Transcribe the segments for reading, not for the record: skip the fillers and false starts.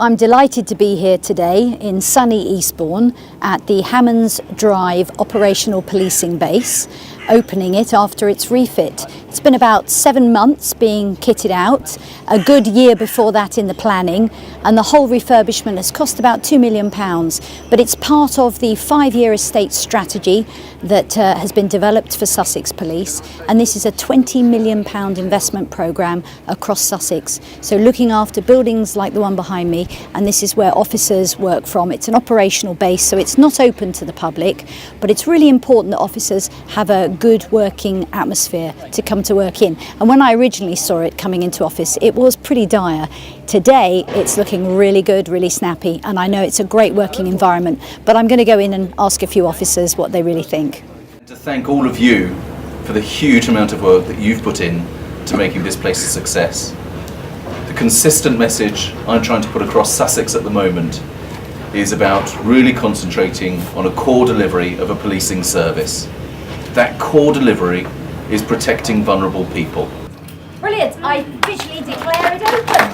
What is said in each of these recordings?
I'm delighted to be here today in sunny Eastbourne at the KatyHammondsDrive operational policing base, opening it after its refit. It's been about 7 months being kitted out, a good year before that in the planning, and the whole refurbishment has cost about £2 million. But it's part of the 5-year estate strategy that has been developed for Sussex Police, and this is a £20 million investment programme across Sussex. So looking after buildings like the one behind me, and this is where officers work from. It's an operational base, so it's not open to the public, but it's really important that officers have a good working atmosphere to come to work in. And when I originally saw it coming into office, it was pretty dire. Today it's looking really good, really snappy, and I know it's a great working environment, but I'm going to go in and ask a few officers what they really think. To thank all of you for the huge amount of work that you've put in to making this place a success. The consistent message I'm trying to put across Sussex at the moment is about really concentrating on a core delivery of a policing service. That core delivery is protecting vulnerable people. Brilliant. I officially declare it open.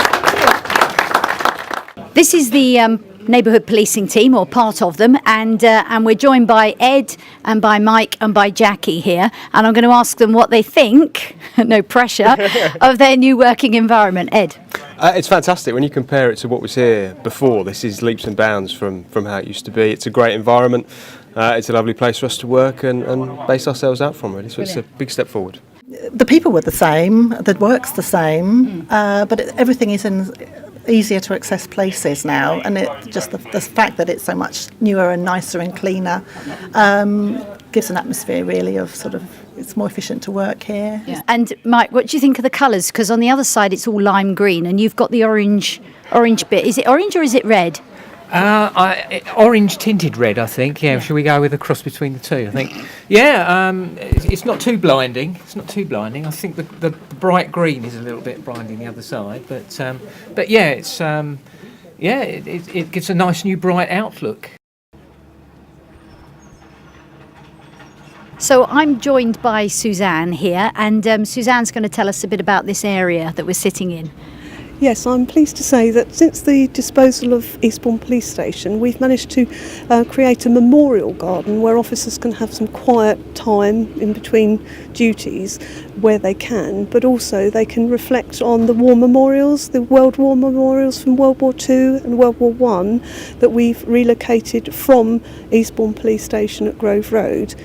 This is the neighbourhood policing team, or part of them, and we're joined by Ed and by Mike and by Jackie here, and I'm going to ask them what they think, no pressure, of their new working environment. Ed? It's fantastic. When you compare it to what was here before, this is leaps and bounds from how it used to be. It's a great environment. It's a lovely place for us to work and base ourselves out from, really. So Brilliant. It's a big step forward. The people were the same, the work's the same, but everything is in easier to access places now, and it just the fact that it's so much newer and nicer and cleaner gives an atmosphere really of sort of, it's more efficient to work here. Yeah. And Mike, what do you think of the colours? Because on the other side it's all lime green, and you've got the orange bit. Is it orange or is it red? Orange tinted red, I think. Yeah, shall we go with a cross between the two? I think. Yeah, it's not too blinding. It's not too blinding. I think the bright green is a little bit blinding the other side, but yeah, it's it gives a nice new bright outlook. So I'm joined by Suzanne here, and Suzanne's going to tell us a bit about this area that we're sitting in. Yes, I'm pleased to say that since the disposal of Eastbourne Police Station, we've managed to create a memorial garden where officers can have some quiet time in between duties where they can, but also they can reflect on the war memorials, the World War memorials from World War II and World War I that we've relocated from Eastbourne Police Station at Grove Road.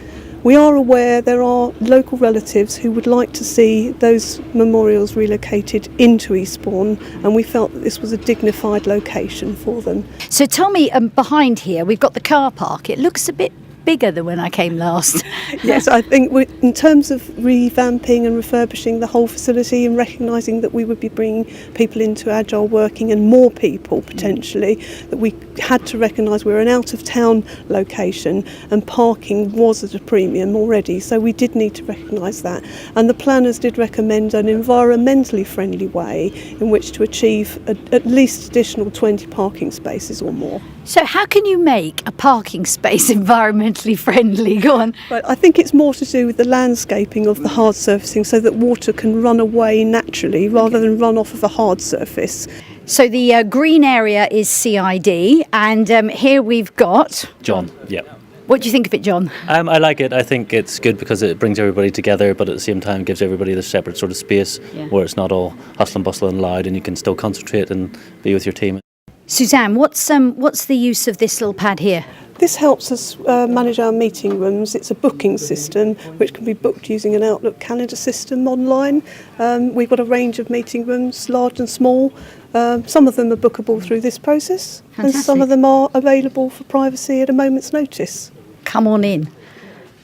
We are aware there are local relatives who would like to see those memorials relocated into Eastbourne, and we felt that this was a dignified location for them. So tell me, behind here we've got the car park. It looks a bit bigger than when I came last. Yes, I think in terms of revamping and refurbishing the whole facility and recognising that we would be bringing people into agile working and more people potentially, that we had to recognise we're an out-of-town location and parking was at a premium already, so we did need to recognise that. And the planners did recommend an environmentally friendly way in which to achieve at least additional 20 parking spaces or more. So how can you make a parking space environmentally friendly? Go on. But I think it's more to do with the landscaping of the hard surfacing so that water can run away naturally rather than run off of a hard surface. So the green area is CID, and here we've got... John, yeah. What do you think of it, John? I like it. I think it's good because it brings everybody together, but at the same time gives everybody the separate sort of space where it's not all hustle and bustle and loud, and you can still concentrate and be with your team. Suzanne, what's the use of this little pad here? This helps us manage our meeting rooms. It's a booking system which can be booked using an Outlook calendar system online. We've got a range of meeting rooms, large and small. Some of them are bookable through this process. Fantastic. And some of them are available for privacy at a moment's notice. Come on in.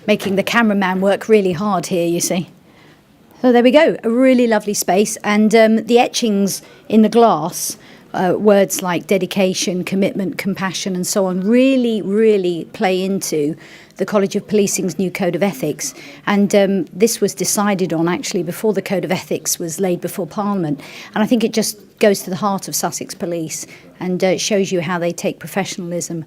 Making the cameraman work really hard here, you see. So there we go, a really lovely space, and the etchings in the glass, words like dedication, commitment, compassion and so on really play into the College of Policing's new Code of Ethics, and this was decided on actually before the Code of Ethics was laid before Parliament, and I think it just goes to the heart of Sussex Police and shows you how they take professionalism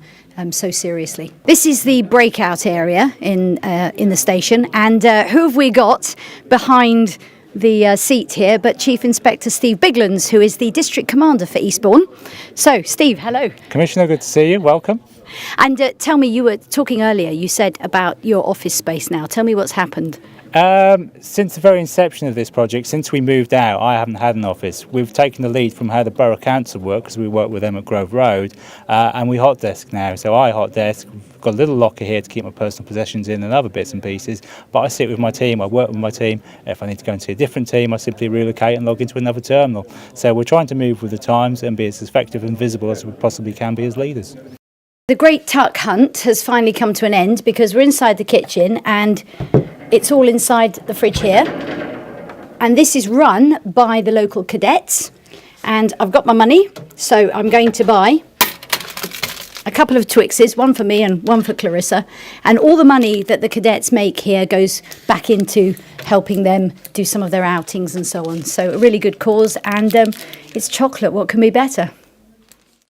so seriously. This is the breakout area in the station, and who have we got behind the seat here, but Chief Inspector Steve Biglands, who is the District Commander for Eastbourne. So, Steve, hello. Commissioner, good to see you. Welcome. And tell me, you were talking earlier, you said about your office space now. Tell me what's happened. Since the very inception of this project, since we moved out, I haven't had an office. We've taken the lead from how the Borough Council work, because we work with them at Grove Road, and we hot desk now. So I hot desk, got a little locker here to keep my personal possessions in and other bits and pieces, but I sit with my team, I work with my team. If I need to go and see a different team, I simply relocate and log into another terminal. So we're trying to move with the times and be as effective and visible as we possibly can be as leaders. The great tuck hunt has finally come to an end because we're inside the kitchen and it's all inside the fridge here. And this is run by the local cadets. And I've got my money, so I'm going to buy a couple of Twixes, one for me and one for Clarissa. And all the money that the cadets make here goes back into helping them do some of their outings and so on. So a really good cause. And it's chocolate. What can be better?